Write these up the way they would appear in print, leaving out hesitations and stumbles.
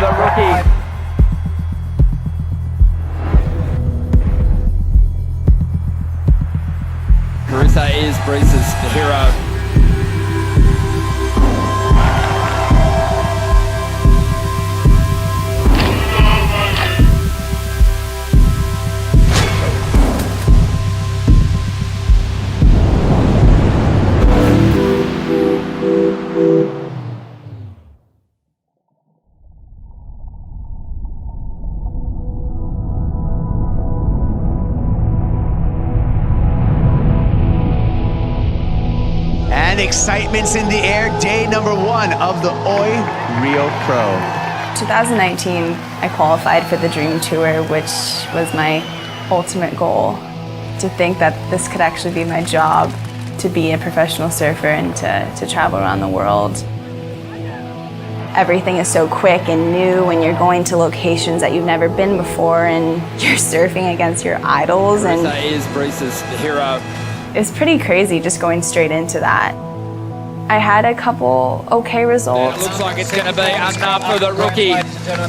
the rookie. Carissa is Breeze's hero. And excitement's in the air, day number 1 of the Oi Rio Pro. 2019, I qualified for the Dream Tour, which was my ultimate goal. To think that this could actually be my job, to be a professional surfer and to travel around the world. Everything is so quick and new when you're going to locations that you've never been before and you're surfing against your idols. And Carissa is Breeze's hero. it's pretty crazy just going straight into that. I had a couple okay results. It looks like it's going to be enough for the rookie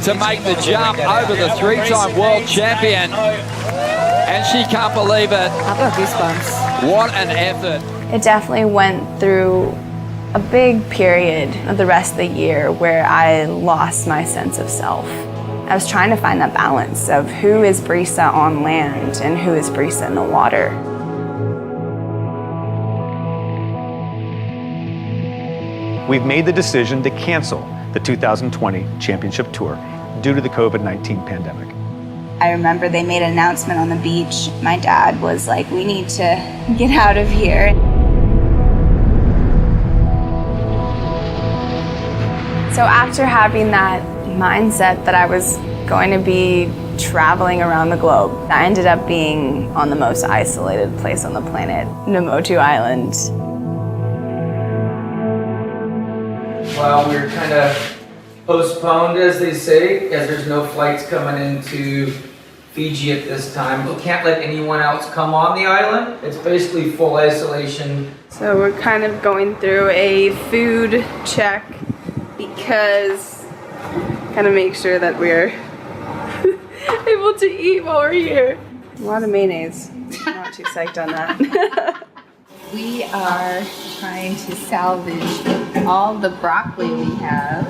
to make the jump over the 3-time world champion. And she can't believe it. I've got goosebumps. What an effort. It definitely went through a big period of the rest of the year where I lost my sense of self. I was trying to find that balance of who is Brisa on land and who is Brisa in the water. We've made the decision to cancel the 2020 Championship Tour due to the COVID-19 pandemic. I remember they made an announcement on the beach. My dad was like, we need to get out of here. So after having that mindset that I was going to be traveling around the globe, I ended up being on the most isolated place on the planet, Namotu Island. Well, we're kind of postponed, as they say, as there's no flights coming into Fiji at this time. We can't let anyone else come on the island. It's basically full isolation. So we're kind of going through a food check because kind of make sure that we're able to eat while we're here. A lot of mayonnaise. I'm not too psyched on that. We are trying to salvage all the broccoli we have.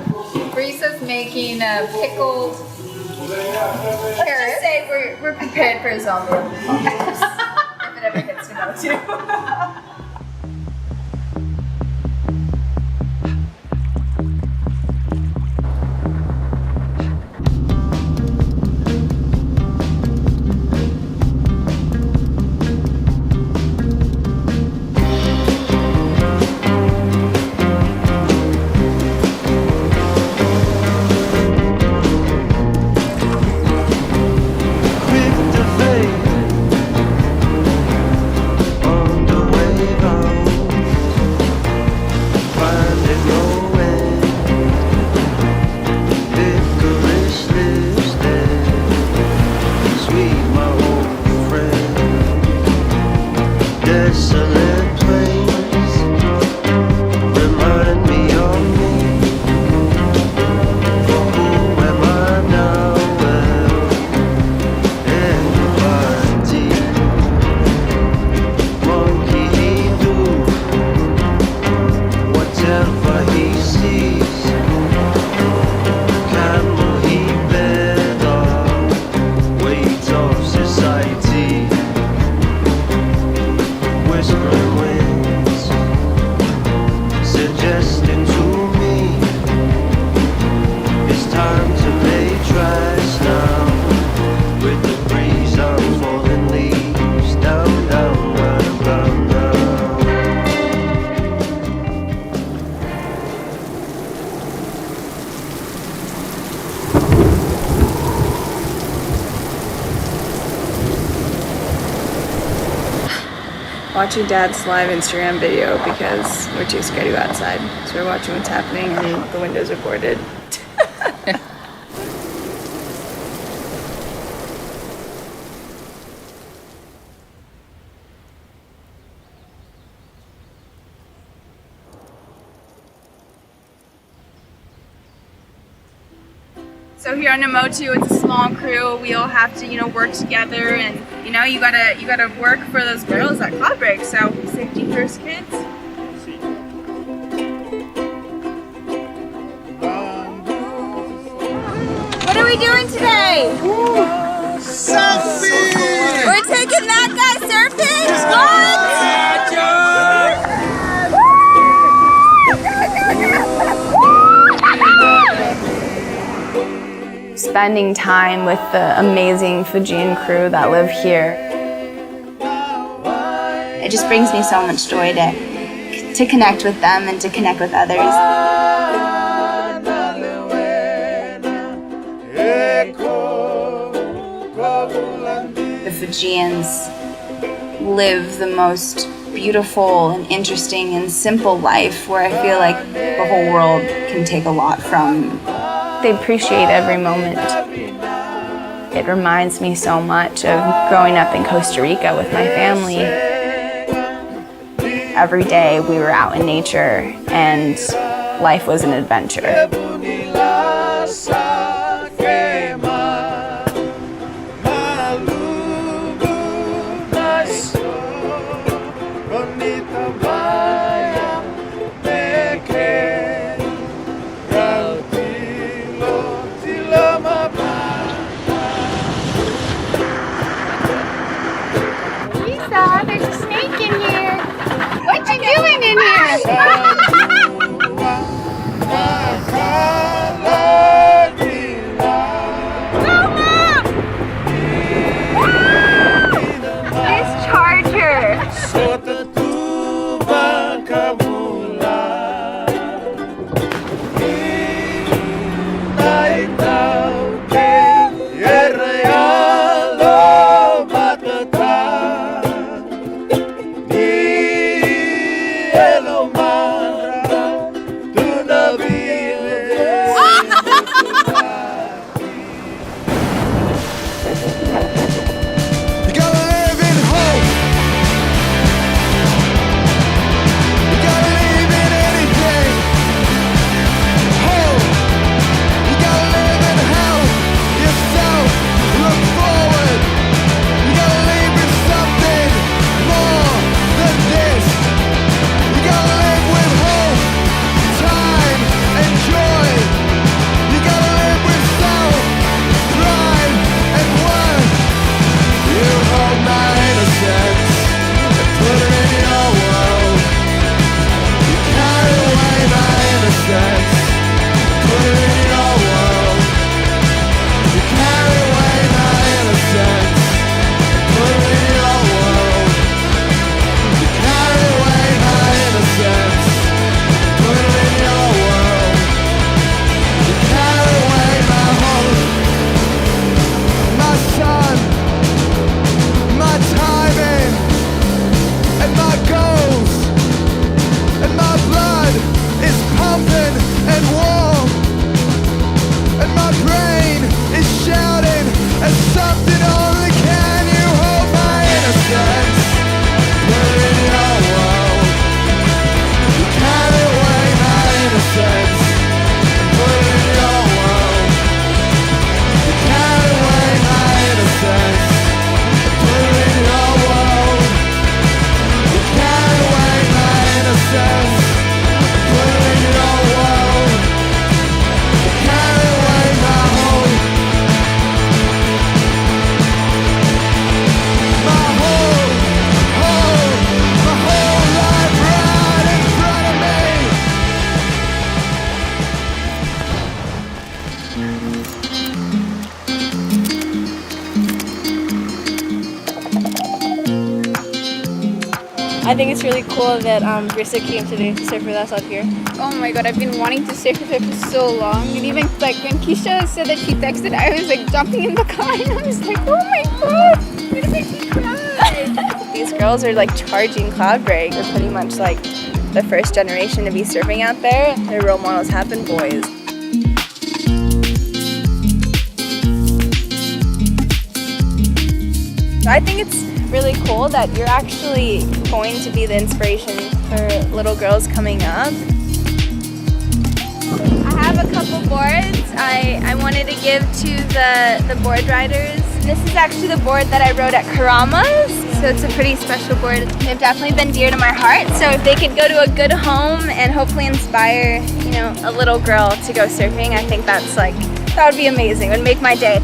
Brisa's making a pickled carrot. Let's just say we're prepared for a zombie apocalypse if it ever gets to know too. Watching Dad's live Instagram video because we're too scared to go outside. So we're watching what's happening and the windows are boarded. So here on Namotu, it's a small crew. We all have to, work together, and you gotta work for those girls at Cloud Break. So safety first, kids. What are we doing today? Surfing! We're taking that guy surfing. What? Spending time with the amazing Fijian crew that live here. It just brings me so much joy to connect with them and to connect with others. The Fijians live the most beautiful and interesting and simple life where I feel like the whole world can take a lot from. They appreciate every moment. It reminds me so much of growing up in Costa Rica with my family. Every day we were out in nature and life was an adventure. There's a snake in here. What you doing in here? No, Mom! This charger. I think it's really cool that Brisa came today to surf with us out here. Oh my god, I've been wanting to surf with her for so long. And even like when Keisha said that she texted, I was like jumping in the car and I was like, oh my god, I'm gonna make me cry. These girls are like charging Cloud Break. They're pretty much like the first generation to be surfing out there. Their role models have been boys. So I think it's really cool that you're actually going to be the inspiration for little girls coming up. I have a couple boards. I wanted to give to the board riders. This is actually the board that I rode at Karama's, so it's a pretty special board. They've definitely been dear to my heart, so if they could go to a good home and hopefully inspire, you know, a little girl to go surfing, I think that's like, that would be amazing. It would make my day.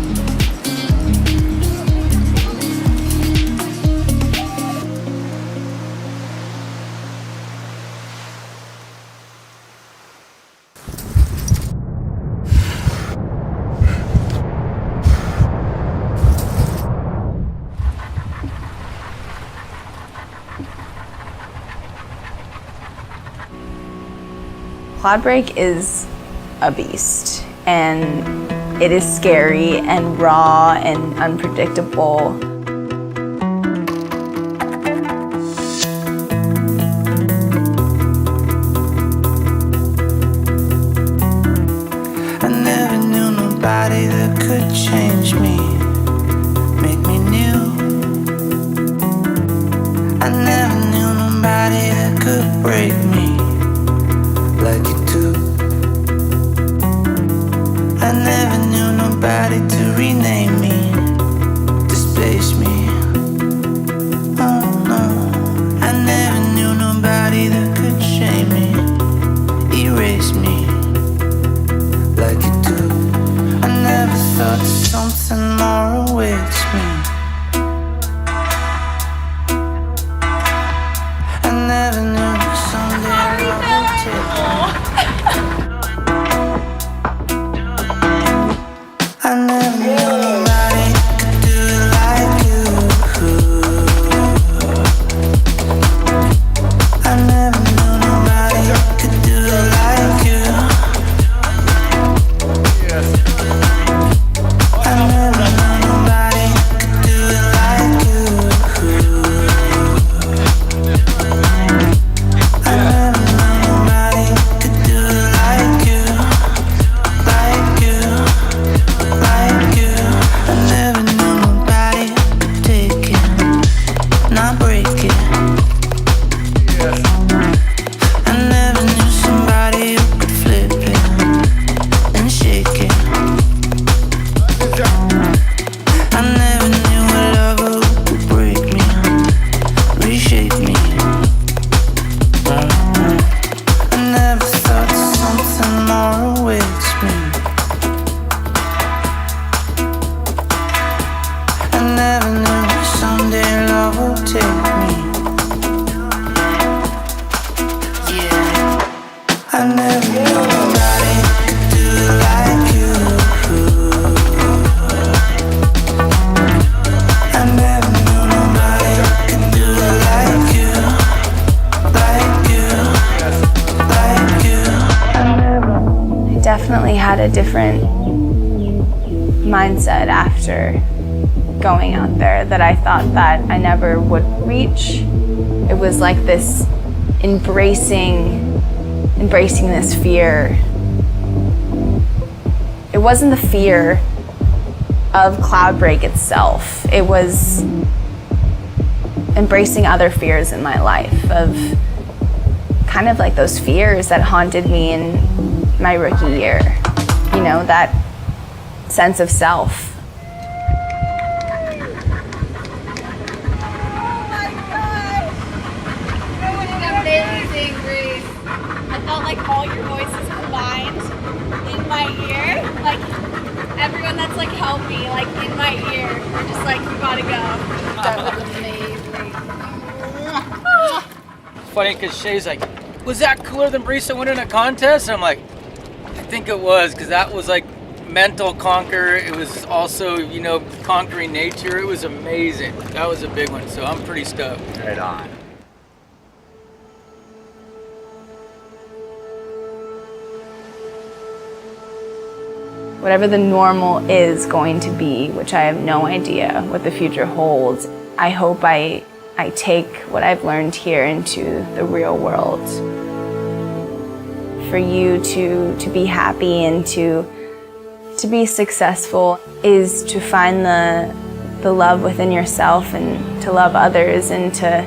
Cloudbreak is a beast, and it is scary and raw and unpredictable. I never knew nobody that could change me, make me new. I never knew nobody that could break me like you do. I never knew nobody to rename me, displace me. Oh no, I never knew nobody that could shame me, erase me like you do. I never thought something more awaits me. I never knew that someday I would take. I never knew nobody could do it like you. I never knew nobody could do it like you. I never knew nobody could do it like you. I never knew nobody could do it like you, like you, like you. I never knew nobody could take it, not break it. I never knew somebody who could flip it and shake it. I never knew a lover who could break me, reshape me. I never thought something more awaits me. I never knew someday love will take me. Yeah. I never knew nobody could do it like you. I never knew nobody could do it like you, like you, like you. I never. I definitely had a different mindset after going out there that I thought that I never would reach. It was like this embracing this fear. It wasn't the fear of Cloudbreak itself. It was embracing other fears in my life, of kind of like those fears that haunted me in my rookie year. You know, that sense of self. Amazing, Grace. I felt like all your voices combined in my ear. Like everyone that's like helped me, like in my ear, we're just like, you gotta go. That was amazing. It's funny because Shay's like, was that cooler than Brisa winning a contest? And I'm like, I think it was, because that was like mental conquer. It was also, you know, conquering nature. It was amazing. That was a big one, so I'm pretty stoked. Right on. Whatever the normal is going to be, which I have no idea what the future holds, I hope I take what I've learned here into the real world. For you to be happy and to be successful is to find the love within yourself and to love others and to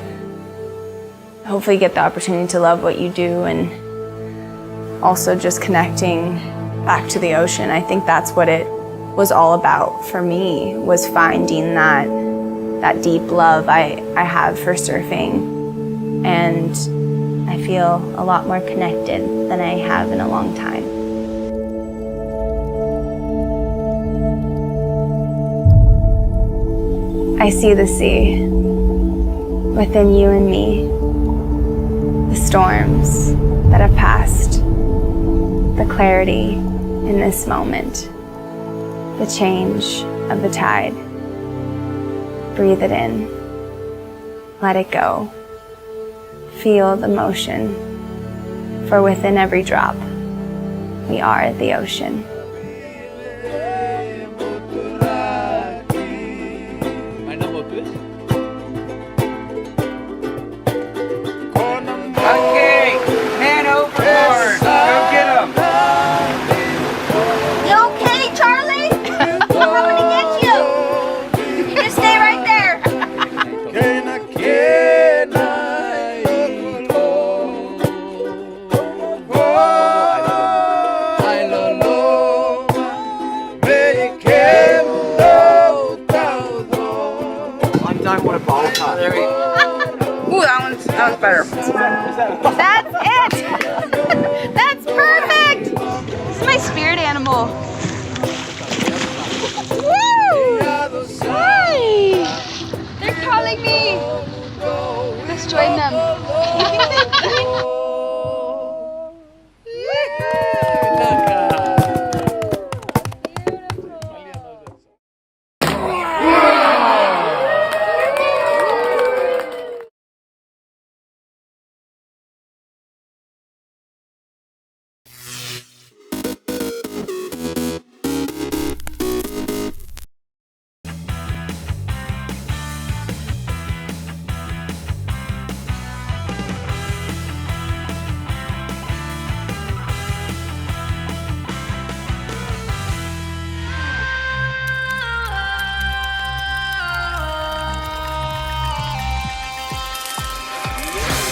hopefully get the opportunity to love what you do, and also just connecting back to the ocean. I think that's what it was all about for me, was finding that deep love I have for surfing. And I feel a lot more connected than I have in a long time. I see the sea within you and me, the storms that have passed, the clarity in this moment, the change of the tide. Breathe it in, let it go. Feel the motion, for within every drop, we are the ocean. Okay, man overboard. Go get him. You okay, Charlie? I'm coming to get you. You just stay right there. I'm done with a ball top. Ooh, that one's better. That's it. That's perfect. This is my spirit animal. Woo! Hi. They're calling me. Let's join them.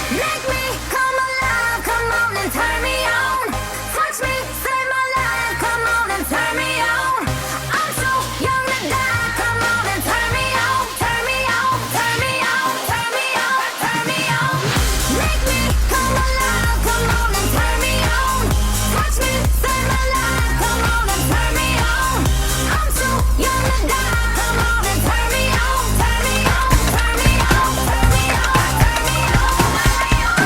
Make me come alive, come on and turn me on. Touch me, save my life, come on and turn me on. I'm so young to die, come on and turn me on, turn me on, turn me on, turn me on, turn me on. Make me come alive, come on and turn me on. Touch me, save my life, come on and turn me on. I'm so young to die, come on and turn me on, turn me on, turn me on, turn me on, turn me on.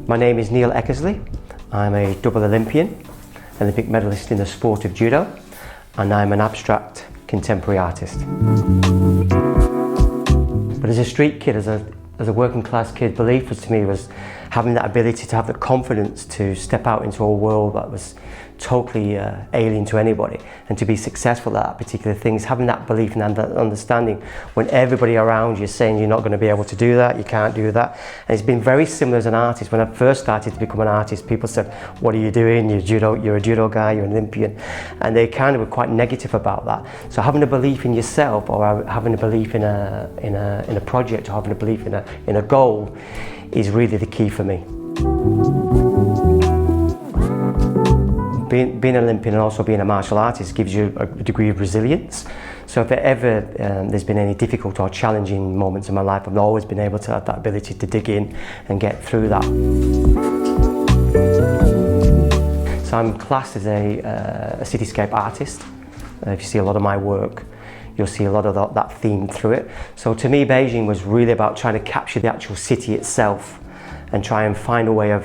My name is Neil Eckersley. I'm a double Olympian, Olympic medalist in the sport of judo, and I'm an abstract contemporary artist. But as a street kid, as a working class kid, belief was to me was having that ability to have the confidence to step out into a world that was totally alien to anybody, and to be successful at that particular things, having that belief and that understanding when everybody around you is saying you're not going to be able to do that, you can't do that. And it's been very similar as an artist. When I first started to become an artist, people said, what are you doing? You're a judo guy, you're an Olympian. And they kind of were quite negative about that. So having a belief in yourself, or having a belief in a project, or having a belief in a goal is really the key for me. Being an Olympian and also being a martial artist gives you a degree of resilience. So if ever there's been any difficult or challenging moments in my life, I've always been able to have that ability to dig in and get through that. So I'm classed as a cityscape artist. If you see a lot of my work, you'll see a lot of that theme through it. So to me, Beijing was really about trying to capture the actual city itself and try and find a way of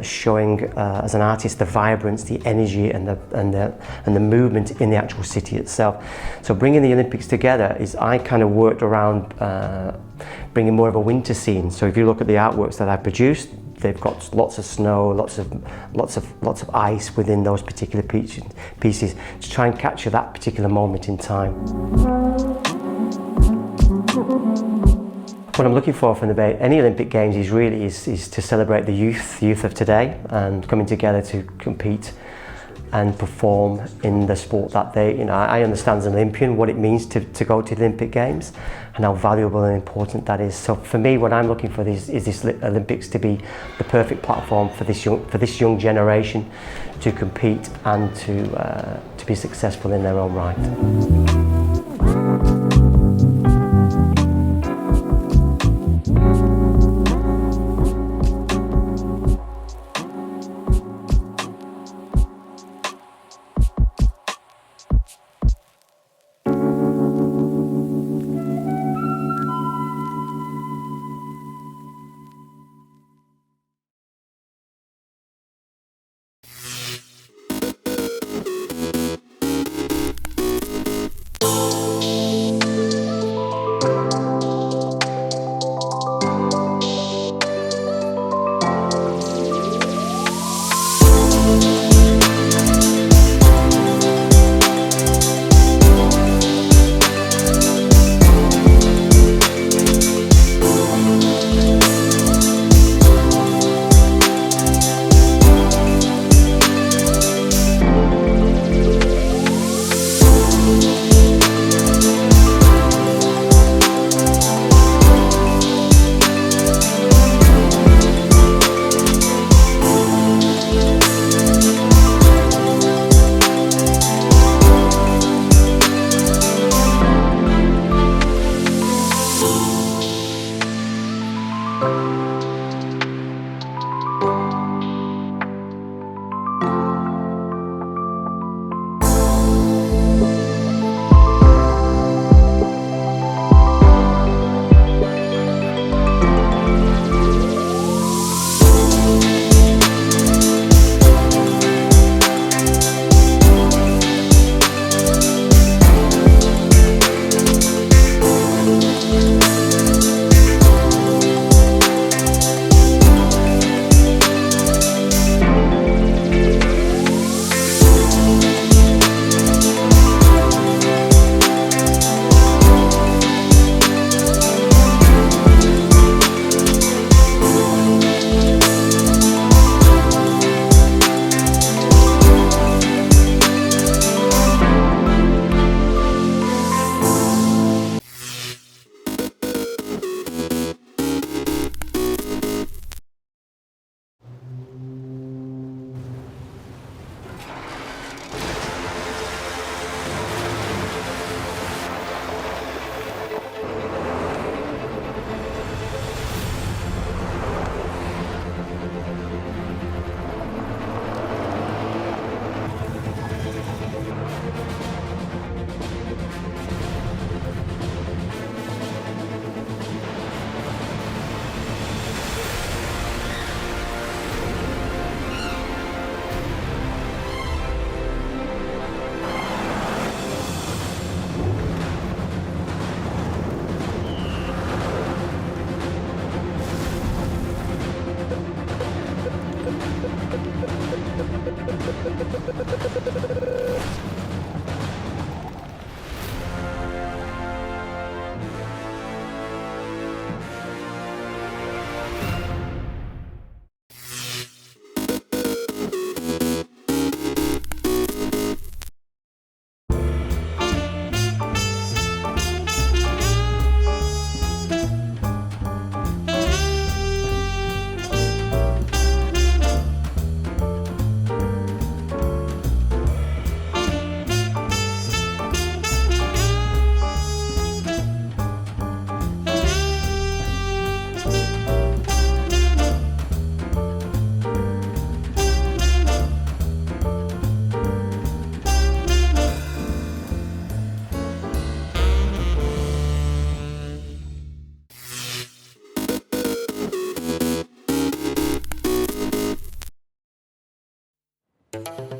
showing, as an artist, the vibrance, the energy, and the movement in the actual city itself. So bringing the Olympics together is, I kind of worked around bringing more of a winter scene. So if you look at the artworks that I produced, they've got lots of snow, lots of ice within those particular pieces to try and capture that particular moment in time. What I'm looking for from any Olympic Games is to celebrate the youth of today, and coming together to compete and perform in the sport that I understand as an Olympian what it means to go to the Olympic Games and how valuable and important that is. So for me, what I'm looking for is this Olympics to be the perfect platform for this young generation to compete and to be successful in their own right.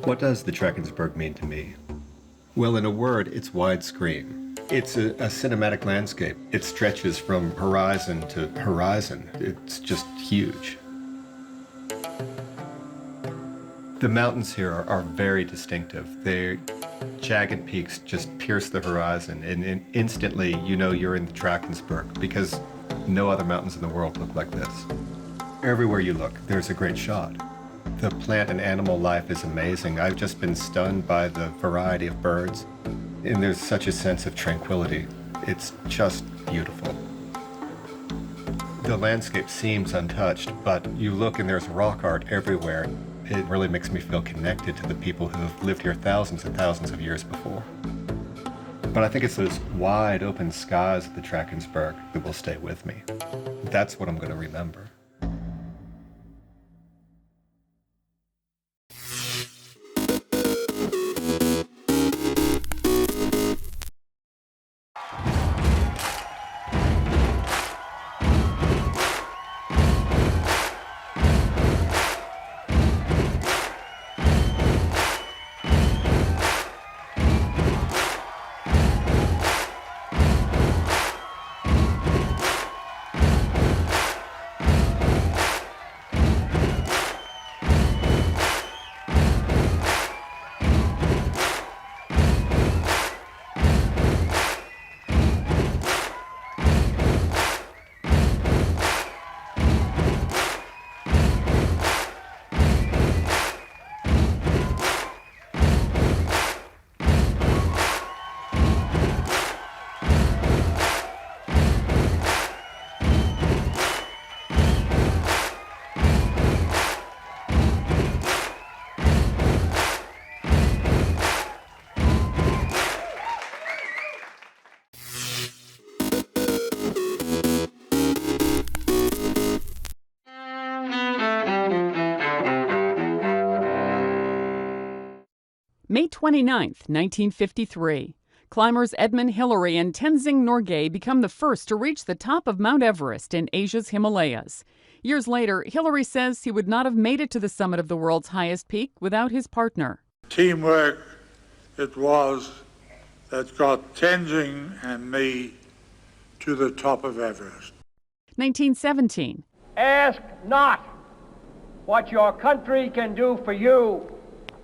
What does the Drakensberg mean to me? Well, in a word, it's widescreen. It's a cinematic landscape. It stretches from horizon to horizon. It's just huge. The mountains here are very distinctive. Their jagged peaks just pierce the horizon, and instantly you know you're in the Drakensberg because No other mountains in the world look like this. Everywhere you look, there's a great shot. The plant and animal life is amazing. I've just been stunned by the variety of birds, and there's such a sense of tranquility. It's just beautiful. The landscape seems untouched, but you look and there's rock art everywhere. It really makes me feel connected to the people who have lived here thousands and thousands of years before. But I think it's those wide open skies of the Drakensberg that will stay with me. That's what I'm going to remember. May 29th, 1953. Climbers Edmund Hillary and Tenzing Norgay become the first to reach the top of Mount Everest in Asia's Himalayas. Years later, Hillary says he would not have made it to the summit of the world's highest peak without his partner. Teamwork it was that got Tenzing and me to the top of Everest. 1917. Ask not what your country can do for you.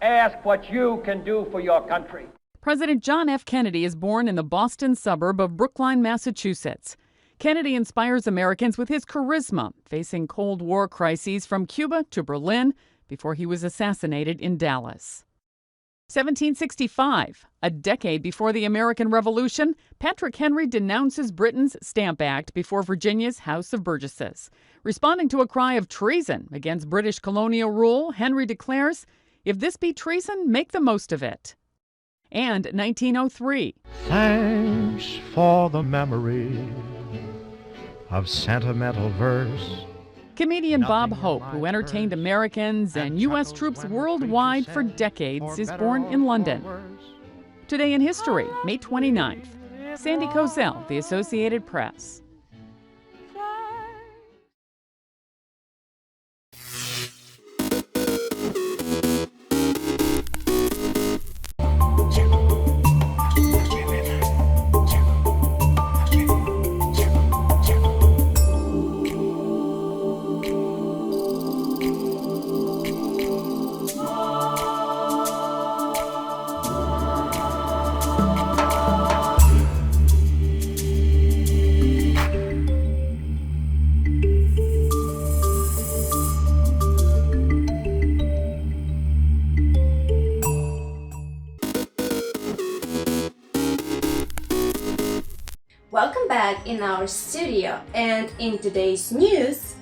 Ask what you can do for your country. President John F. Kennedy is born in the Boston suburb of Brookline, Massachusetts. Kennedy inspires Americans with his charisma, facing Cold War crises from Cuba to Berlin before he was assassinated in Dallas. 1765, a decade before the American Revolution, Patrick Henry denounces Britain's Stamp Act before Virginia's House of Burgesses. Responding to a cry of treason against British colonial rule, Henry declares, "If this be treason, make the most of it." And 1903. Thanks for the memory of sentimental verse. Comedian Bob Hope, who entertained Americans and U.S. troops worldwide for decades, is born in London. Today in history, May 29th. Sandy Kozel, The Associated Press. Welcome back in our studio, and in today's news,